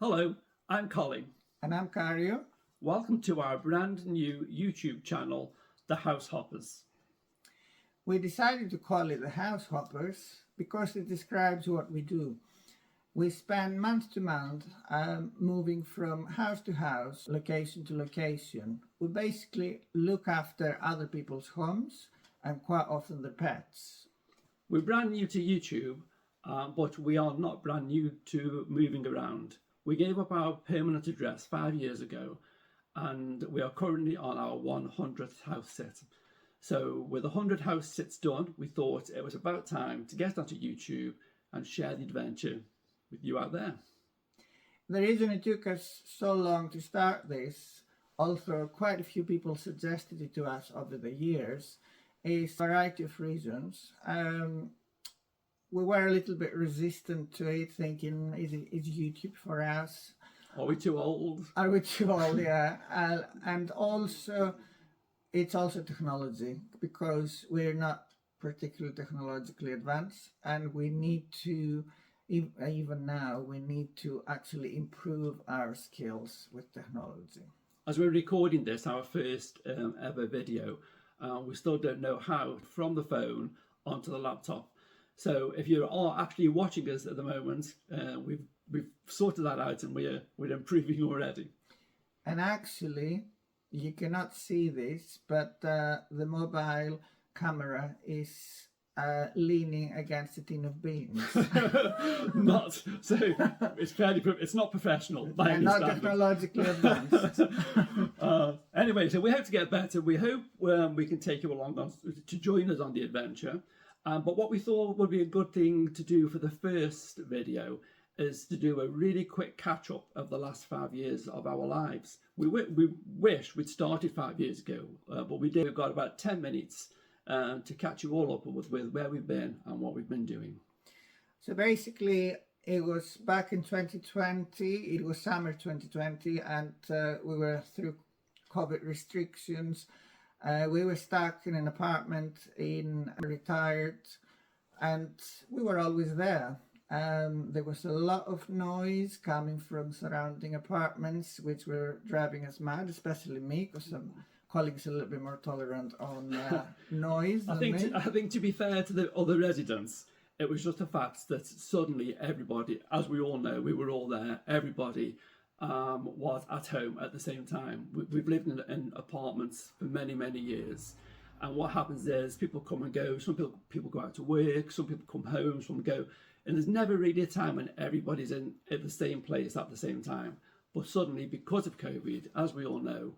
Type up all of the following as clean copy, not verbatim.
Hello, I'm Colin. And I'm Karyo. Welcome to our brand new YouTube channel, The Househoppers. We decided to call it the Househoppers because it describes what we do. We spend month to month moving from house to house, location to location. We basically look after other people's homes and quite often their pets. We're brand new to YouTube, but we are not brand new to moving around. We gave up our permanent address 5 years ago, and we are currently on our 100th house sit. So with 100 house sits done, we thought it was about time to get onto YouTube and share the adventure with you out there. The reason it took us so long to start this, although quite a few people suggested it to us over the years, is a variety of reasons. We were a little bit resistant to it, thinking, is YouTube for us? Are we too old? Are we too old? Yeah. And also, it's also technology, because we're not particularly technologically advanced, and we need to, even now, we need to actually improve our skills with technology. As we're recording this, our first ever video, we still don't know how from the phone onto the laptop. So if you are actually watching us at the moment, we've sorted that out, and we're improving already. And actually, you cannot see this, but the mobile camera is leaning against a tin of beans. Not so. It's not professional by any not standard. technologically advanced. Anyway, so we hope to get better. We hope we can take you along to join us on the adventure. But what we thought would be a good thing to do for the first video is to do a really quick catch-up of the last 5 years of our lives. We wish we'd started 5 years ago, but we did. We've got about 10 minutes to catch you all up with where we've been and what we've been doing. So basically, it was back in 2020, it was summer 2020, and we were through COVID restrictions. We were stuck in an apartment in retired, and we were always there. There was a lot of noise coming from surrounding apartments, which were driving us mad, especially me, because some colleagues are a little bit more tolerant on noise. I think to be fair to the other residents, it was just the fact that suddenly everybody, as we all know, we were all there, everybody was at home at the same time. We've lived in apartments for many, many years. And what happens is people come and go. Some people go out to work, some people come home, some go. And there's never really a time when everybody's in at the same place at the same time. But suddenly, because of COVID, as we all know,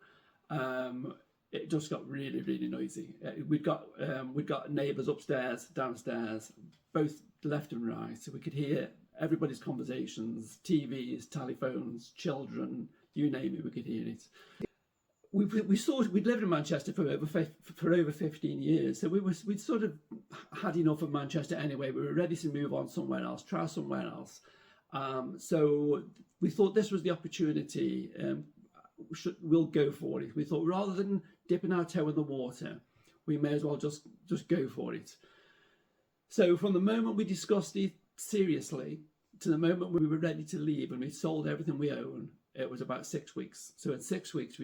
it just got really, really noisy. We'd got neighbours upstairs, downstairs, both left and right, so we could hear everybody's conversations, TVs, telephones, children, you name it, we could hear it. We'd lived in Manchester for over 15 years, so we'd sort of had enough of Manchester anyway. We were ready to move on somewhere else, try somewhere else. So we thought this was the opportunity. We'll go for it. We thought rather than dipping our toe in the water, we may as well just go for it. So from the moment we discussed it seriously to the moment we were ready to leave and we sold everything we own, it was about 6 weeks. So in 6 weeks,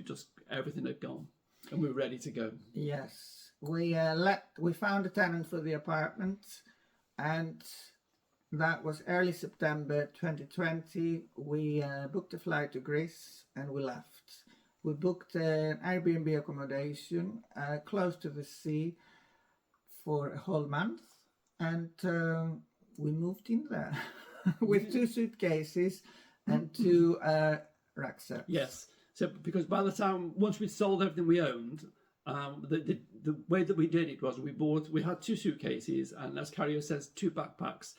everything had gone and we were ready to go. Yes, we found a tenant for the apartment, and that was early September 2020. We booked a flight to Greece and we left. We booked an Airbnb accommodation close to the sea for a whole month, and we moved in there with 2 suitcases and 2 rucksacks. Yes. So because by the time, once we'd sold everything we owned, the way that we did it was we had 2 suitcases and, as Karyo says, 2 backpacks.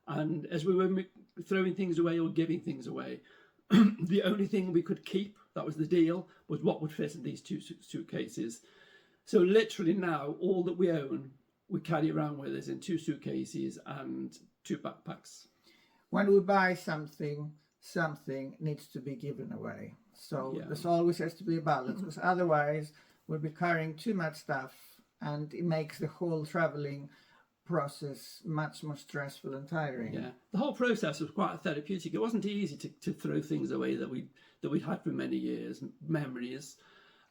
And as we were throwing things away or giving things away, the only thing we could keep, that was the deal, was what would fit in these 2 suitcases. So literally now, all that we own, we carry around with us in 2 suitcases and 2 backpacks. When we buy something needs to be given away. So There's always has to be a balance, because otherwise we'll be carrying too much stuff and it makes the whole traveling process much more stressful and tiring. Yeah, the whole process was quite therapeutic. It wasn't easy to throw things away that we'd had for many years, memories.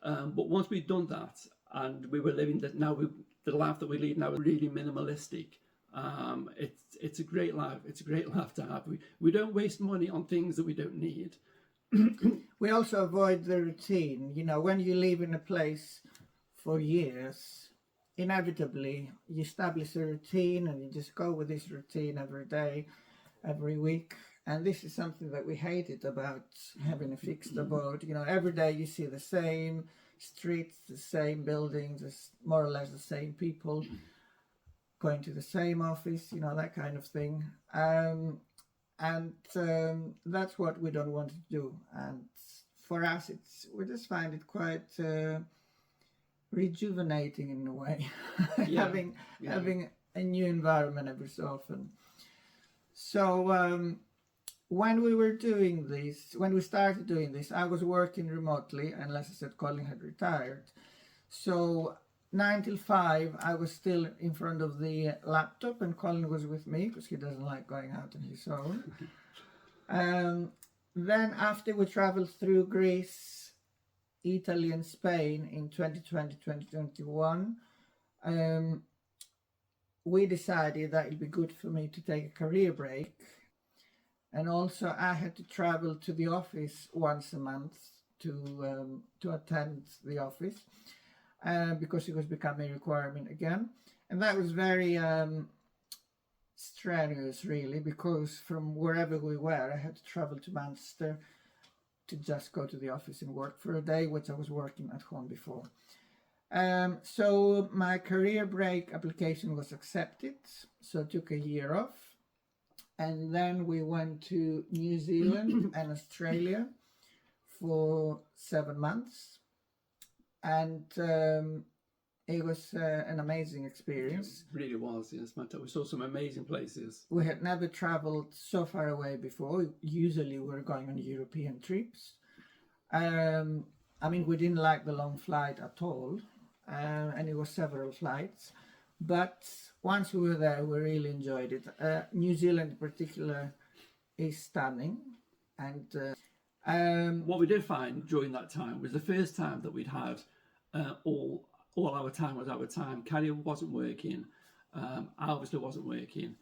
But once we'd done that, and we were living that now, the life that we lead now is really minimalistic. It's a great life. It's a great life to have. We don't waste money on things that we don't need. We also avoid the routine. You know, when you live in a place for years, inevitably you establish a routine and you just go with this routine every day, every week. And this is something that we hated about having a fixed abode. You know, every day you see the same streets, the same buildings, more or less the same people, going to the same office, you know, that kind of thing. And that's what we don't want to do. And for us, we just find it quite rejuvenating in a way, having a new environment every so often. So when we started doing this, I was working remotely, and as I said, Colin had retired. So 9 till 5, I was still in front of the laptop, and Colin was with me because he doesn't like going out on his own. Then after we traveled through Greece, Italy and Spain in 2020, 2021, we decided that it'd be good for me to take a career break. And also I had to travel to the office once a month to attend the office because it was becoming a requirement again. And that was very strenuous, really, because from wherever we were, I had to travel to Manchester to just go to the office and work for a day, which I was working at home before. So my career break application was accepted, so I took a year off. And then we went to New Zealand and Australia for 7 months. And it was an amazing experience. It really was, yes. We saw some amazing places. We had never traveled so far away before. Usually we're going on European trips. I mean, we didn't like the long flight at all. And it was several flights. But once we were there, we really enjoyed it. New Zealand in particular is stunning. And what we did find during that time was the first time that we'd had all our time was our time. Karyo wasn't working. I obviously wasn't working.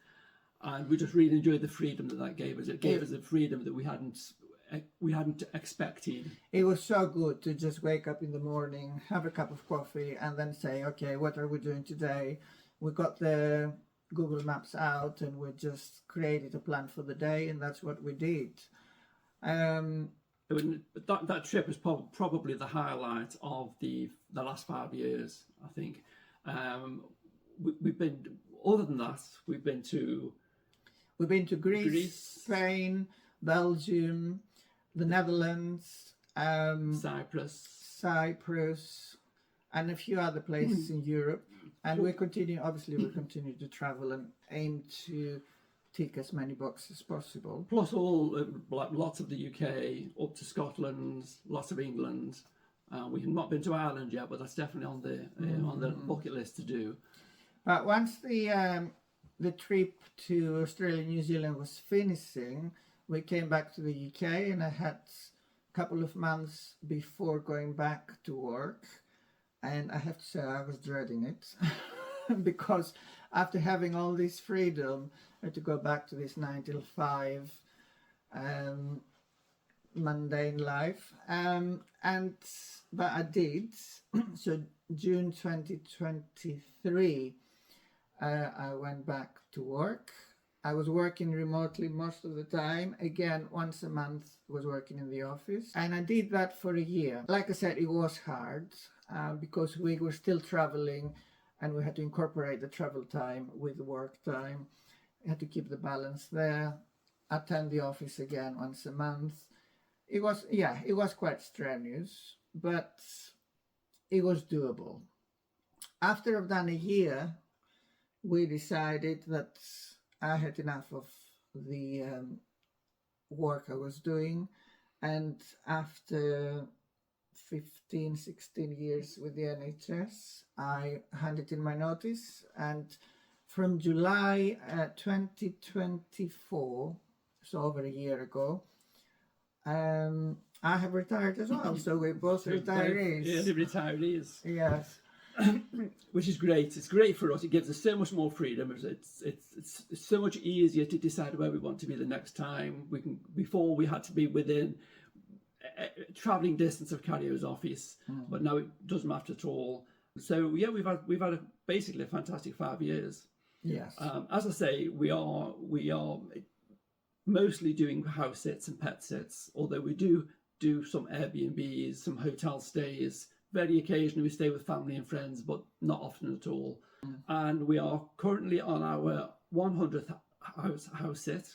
And we just really enjoyed the freedom that gave us. It gave us a freedom that we hadn't expected. It was so good to just wake up in the morning, have a cup of coffee, and then say, okay, what are we doing today? We got the Google Maps out and we just created a plan for the day, and that's what we did. That trip was probably the highlight of the last 5 years, I think. We've been, other than that, we've been to Greece, Spain, Belgium, the Netherlands, Cyprus, and a few other places in Europe. And we'll continue to travel and aim to tick as many boxes as possible. Plus lots of the UK, up to Scotland, lots of England. We have not been to Ireland yet, but that's definitely on the bucket list to do. But once the trip to Australia and New Zealand was finishing, we came back to the UK, and I had a couple of months before going back to work. And I have to say, I was dreading it because after having all this freedom, I had to go back to this 9 till 5 mundane life. But I did. So June 2023, I went back to work. I was working remotely most of the time. Again, once a month, was working in the office. And I did that for a year. Like I said, it was hard because we were still traveling and we had to incorporate the travel time with the work time. I had to keep the balance there, attend the office again once a month. It was quite strenuous, but it was doable. After I've done a year, we decided that I had enough of the work I was doing, and after 15, 16 years with the NHS, I handed in my notice, and from July 2024, so over a year ago, I have retired as well. So we're both retirees. Yeah, the retirees. Yes. Which is great. It's great for us. It gives us so much more freedom. It's so much easier to decide where we want to be the next time. Before we had to be within travelling distance of Karyo's office, but now it doesn't matter at all. So yeah, we've had basically a fantastic 5 years. Yes. As I say, we are mostly doing house sits and pet sits, although we do some Airbnbs, some hotel stays. Very occasionally we stay with family and friends, but not often at all. And we are currently on our 100th house sit,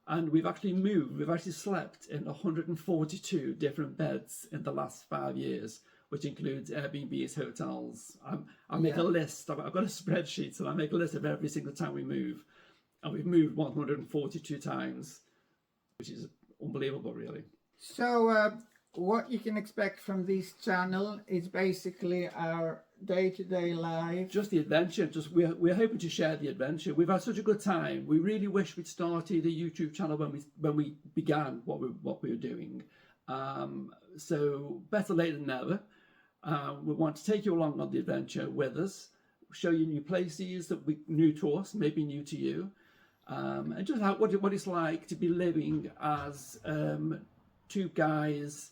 and we've actually moved. We've actually slept in 142 different beds in the last 5 years, which includes Airbnbs, hotels. I make a list. I've got a spreadsheet, and I make a list of every single time we move. And we've moved 142 times, which is unbelievable, really. So what you can expect from this channel is basically our day-to-day life. Just the adventure. We're hoping to share the adventure. We've had such a good time. We really wish we'd started a YouTube channel when we began what we were doing. So better late than never. We want to take you along on the adventure with us, show you new places that we new to us, maybe new to you, and just what it's like to be living as two guys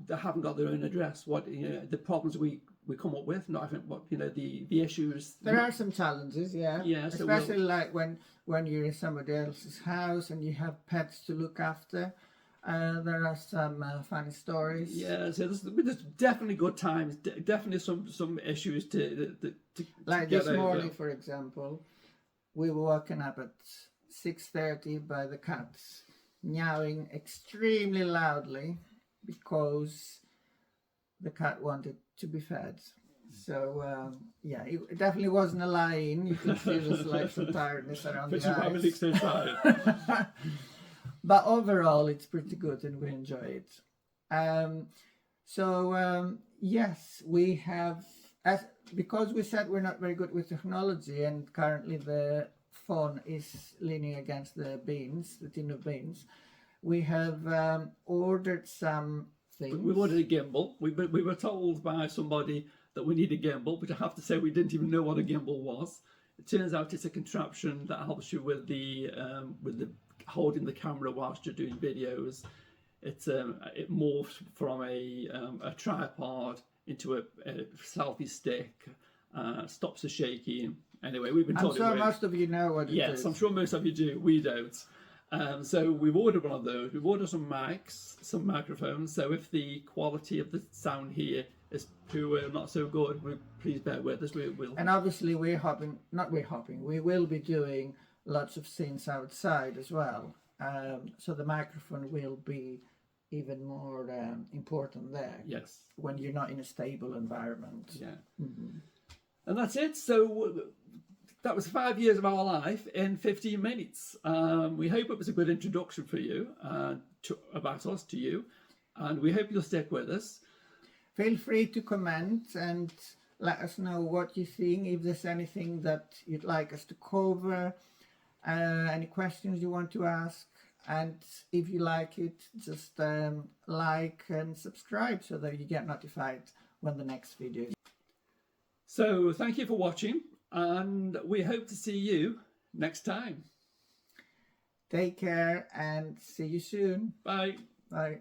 that haven't got their own address. What the problems we come up with, not I think what the issues. There are some challenges, yeah. Yeah, so especially like when you're in somebody else's house and you have pets to look after. There are some funny stories. Yeah, so there's definitely good times. Definitely some issues to like get this morning, over. for example, we were woken up at 6:30 by the cats meowing extremely loudly because the cat wanted to be fed. So yeah, it definitely wasn't a lie-in. You can see there's like some tiredness around the eyes. So tired. But overall, it's pretty good and we enjoy it. Yes, we have, because we said we're not very good with technology and currently the phone is leaning against the tin of beans, we have ordered some things. We wanted a gimbal. We were told by somebody that we need a gimbal, but I have to say we didn't even know what a gimbal was. It turns out it's a contraption that helps you with the holding the camera whilst you're doing videos. It morphs from a tripod into a selfie stick, stops the shaking. Anyway, we've been told. I'm sure most of you know what it is. Yes, I'm sure most of you do. We don't. So we've ordered one of those. We've ordered some mics, some microphones. So if the quality of the sound here is poor, not so good, please bear with us. We'll. And obviously we will be doing lots of scenes outside as well. So the microphone will be even more important there. Yes. When you're not in a stable environment. Yeah. Mm-hmm. And that's it. So that was 5 years of our life in 15 minutes. We hope it was a good introduction for you about us to you, and we hope you'll stick with us. Feel free to comment and let us know what you think, if there's anything that you'd like us to cover, any questions you want to ask, and if you like it, just like and subscribe so that you get notified when the next video is. So thank you for watching, and we hope to see you next time. Take care and see you soon. Bye. Bye.